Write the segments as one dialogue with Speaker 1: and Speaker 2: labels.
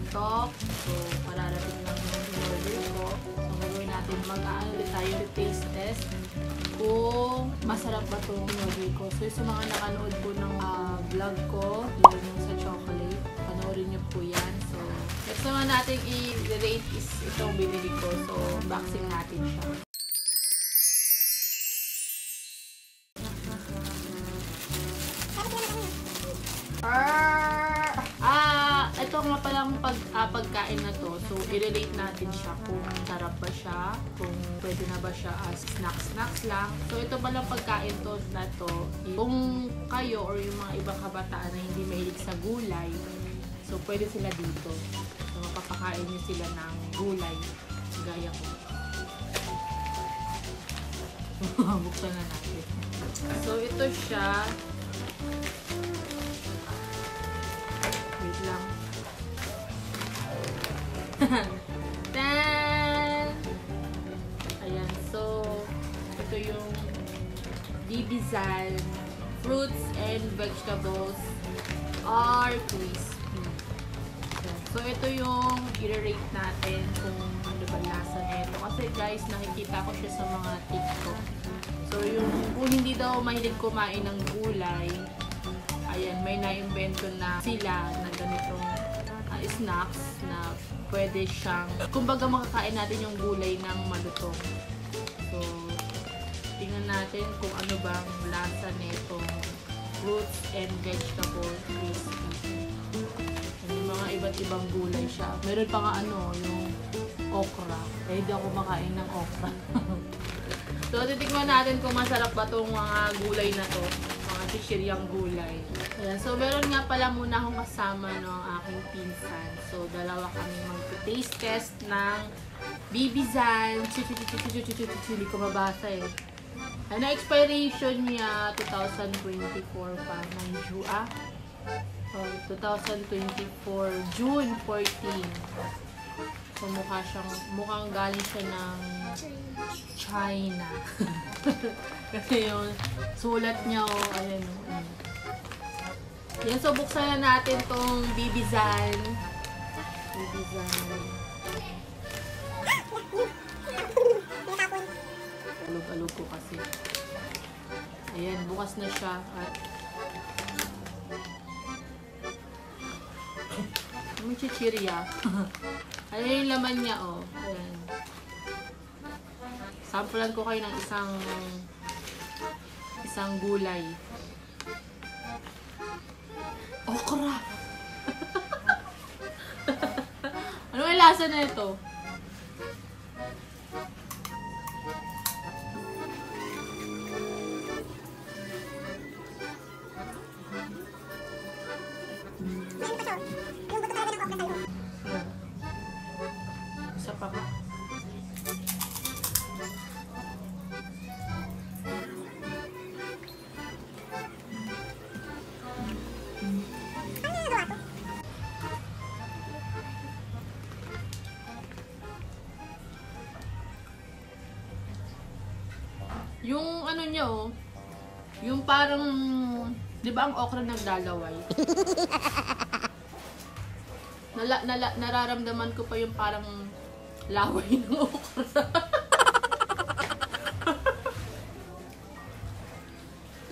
Speaker 1: TikTok. So, pararating lang yung in-order ko. So, gagawin natin mag-aano tayo taste test kung masarap ba itong in-order ko. So, sa mga nakanood po ng vlog ko, yun yung sa chocolate, panoorin niyo po yan. So, next naman natin i-rate is itong binili ko. So, unboxing natin siya. Ito nga palang pagkain na to. So, i-relate natin siya kung sarap ba siya, kung pwede na ba siya as snacks lang. So, ito palang pagkain to na to. Kung kayo or yung mga ibang kabataan na hindi mahilig sa gulay, so, pwede sila dito. So, mapapakain nyo sila ng gulay. Gaya ko. Buksan na natin. So, ito siya. Wait lang. Tan! Ayan, so ito yung Bibizan fruits and vegetables are crispy. So ito yung i-rate natin kung ano ba lasa nito. Kasi guys, nakikita ko siya sa mga TikTok. So yung kung hindi daw mahilig kumain ng gulay, ayan, may na-invento na sila na ganitong snacks na pwede siyang, kumbaga makakain natin yung gulay ng malutong. So, tingnan natin kung ano bang lasa nitong fruits and vegetables crispy. Yung mga iba't ibang gulay siya. Meron pa nga ano, yung okra. Eh, hindi ako makain ng okra. So, titikman natin kung masarap ba itong mga gulay na to. Mga chichiryang gulay. Ayan. So, meron nga pala muna akong kasama no, ang aking pinsan. So, dalawa kami mag-taste test ng Bibizan. Hindi ko mabasa eh. Ano, expiration niya 2024 pa. So, 2024, June 14. So, mukhang galing siya ng China. Kasi yung sulat niya, oh, ayan. Yan, so buksan na natin tong Bibizan. Alog-alog ko kasi. Ayan, bukas na siya. At may chichirya. Ayan yung laman niya, oh. Ayan. Samplan ko kayo ng isang gulay. Okra! Ano yung lasa na ito? Isa pa ka. Yung ano niya, oh, yung parang, di ba ang okra naglalaway? Nararamdaman ko pa yung parang laway ng okra.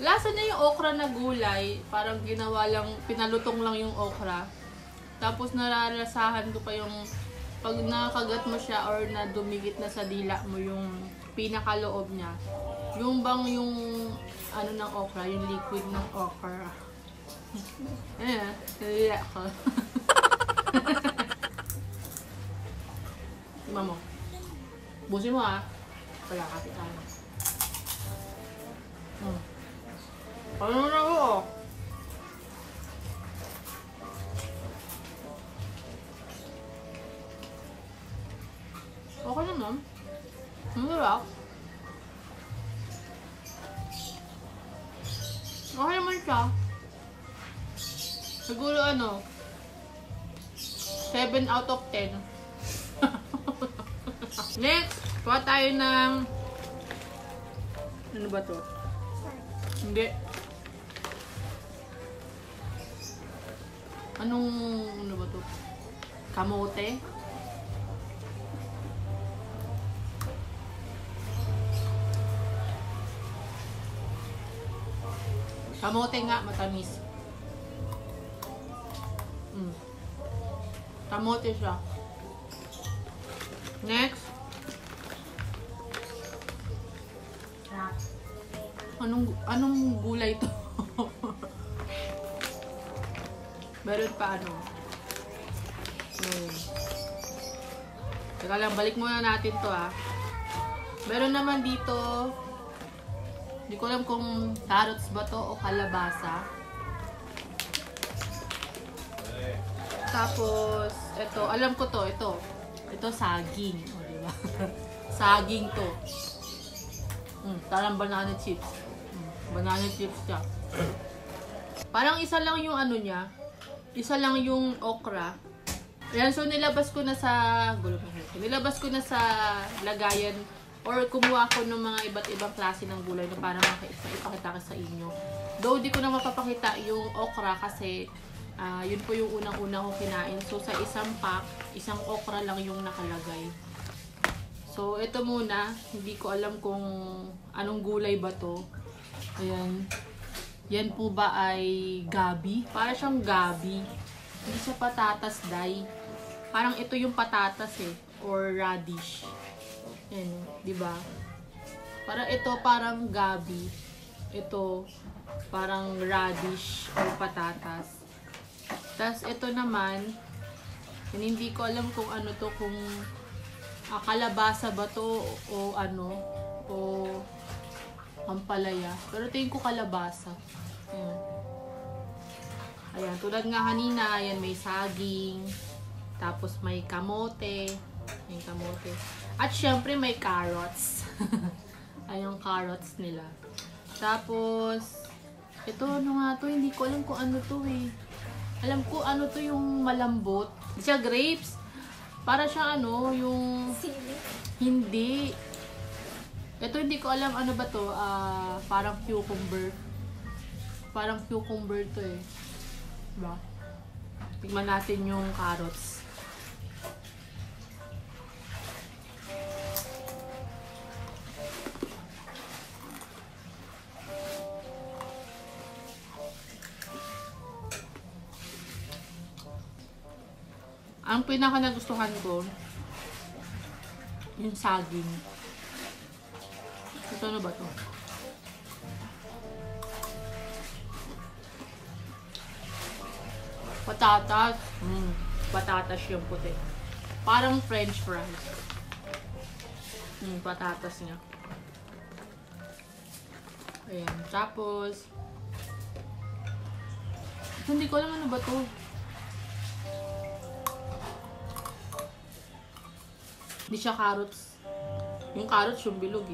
Speaker 1: Lasa niya yung okra na gulay, parang ginawa lang, pinalutong lang yung okra. Tapos nararasahan ko pa yung, pag nakagat mo siya or na dumigit na sa dila mo yung pinakaloob niya. Yung bang yung ano ng okra, yung liquid ng okra. Ayan, nalila ko. Tingnan mo. Busin mo ah. Kaya kapit tayo. Ano na ako? Okay naman. Masarap. Okay naman siya. Siguro ano, 7 out of 10. Next, kuha tayo ng ano ba to? Hindi. Anong ano ba to? kamote. Kamote nga, matamis. Kamote siya. Next. Anong gulay to? Meron pa ano? Teka lang, balik muna natin to Meron naman dito, hindi ko alam kung carrots ba to o kalabasa. Tapos, ito, alam ko to, ito. Ito, saging. O, diba? Saging to. Parang banana chips. Banana chips siya. Parang isa lang yung ano niya. Isa lang yung okra. Ayan, so nilabas ko na sa lagayan or kumuha ko ng mga iba't ibang klase ng gulay na para ipakita ko sa inyo. Though di ko na mapapakita yung okra kasi yun po yung unang-unang ko kinain. So sa isang pack, isang okra lang yung nakalagay. So ito muna, hindi ko alam kung anong gulay ba to. Ayan. Yan po ba ay gabi? Para siyang gabi. Hindi siya patatas, day. Parang ito yung patatas or radish. Yan, di ba? Para ito parang gabi. Ito parang radish or patatas. Tapos ito naman, hindi ko alam kung ano to, kung kalabasa ba to o ano, o ampalaya. Pero tingin ko kalabasa. Ayan. Ayan, tulad nga kanina, ayan, may saging, tapos may kamote, may kamote. At syempre may carrots. Ayan yung carrots nila. Tapos, ito ano nga to, hindi ko alam kung ano to Alam ko ano to, yung malambot. Hindi siya grapes. Para siya ano, yung... Hindi. Ito hindi ko alam ano ba to. Parang cucumber. Parang cucumber to Diba? Tignan natin yung carrots. Ang pinaka nagustuhan ko, yung saging. Ito ano ba to? Patatas. Patatas yung puti. Parang french fries. Patatas niya. Ayan. Tapos, hindi ko alam ano ba to. Hindi siya carrots. Yung carrots yung bilog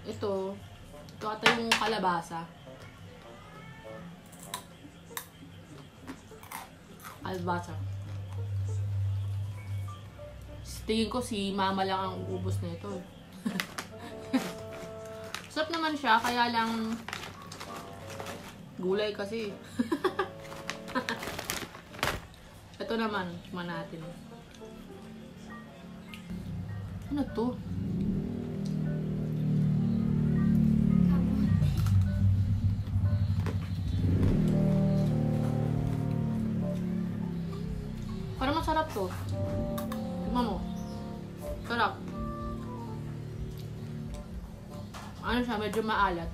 Speaker 1: Ito ata yung kalabasa. Kalabasa. Tingin ko si mama lang ang uubos na ito Sarap naman siya, kaya lang gulay kasi. Ito naman, tikman natin. Ano to? Parang masarap to. Tignan mo. Sarap. Ano siya? Medyo maalat.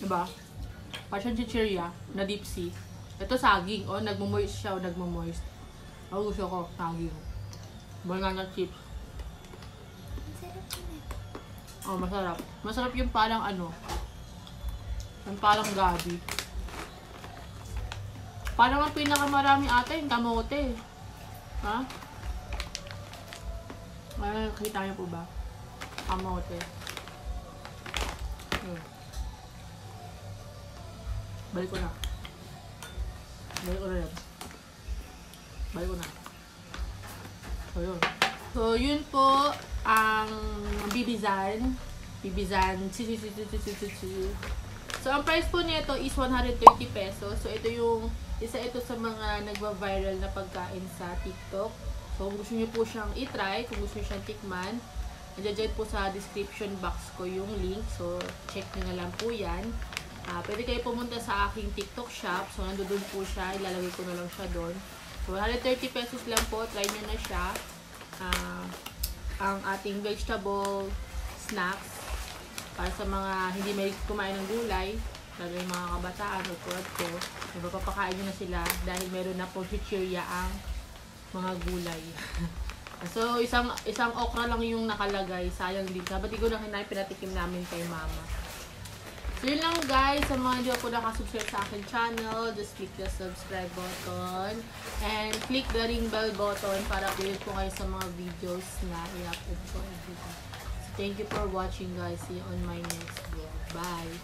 Speaker 1: Diba? Parang siyang chichirya na deep sea. Ito saging. O, nagmo-moist siya o nagmo-moist. Ako gusto ko, saging. Banana chips. Oh, masarap. Masarap yung parang ano. Yung parang gabi. Parang ang pinakamarami ata yung kamote. Ha? Kita niyo po ba? Kamote. Balik ko na. Balik ko na yan. Balik ko na. So, yun. So, yun po ang bibizan. Bibizan. So, ang price po nito is 130 pesos. So, isa ito sa mga nagva-viral na pagkain sa TikTok. So, kung gusto niyo po siyang i-try, kung gusto niyo siyang tikman, nandiyan po sa description box ko yung link. So, check nyo na lang po yan. Pwede kayo pumunta sa aking TikTok shop. So, nandoon po siya. Ilalagay ko na lang siya doon. So, 130 pesos lang po. Try nyo na siya. Ang ating vegetable snacks para sa mga hindi may kumain ng gulay. Lalo yung mga kabataan o tulad ko. Mapapakain nyo na sila dahil meron na po chichirya ang mga gulay. So, isang okra lang yung nakalagay. Sayang din. Ba't ko na hinay, pinatikim namin kay mama. So, yun lang guys. Sa mga hindi po nakasubscribe sa akin channel, just click the subscribe button. And click the ring bell button para update po kayo sa mga videos na i-upload ko. So, thank you for watching guys. See you on my next vlog. Bye!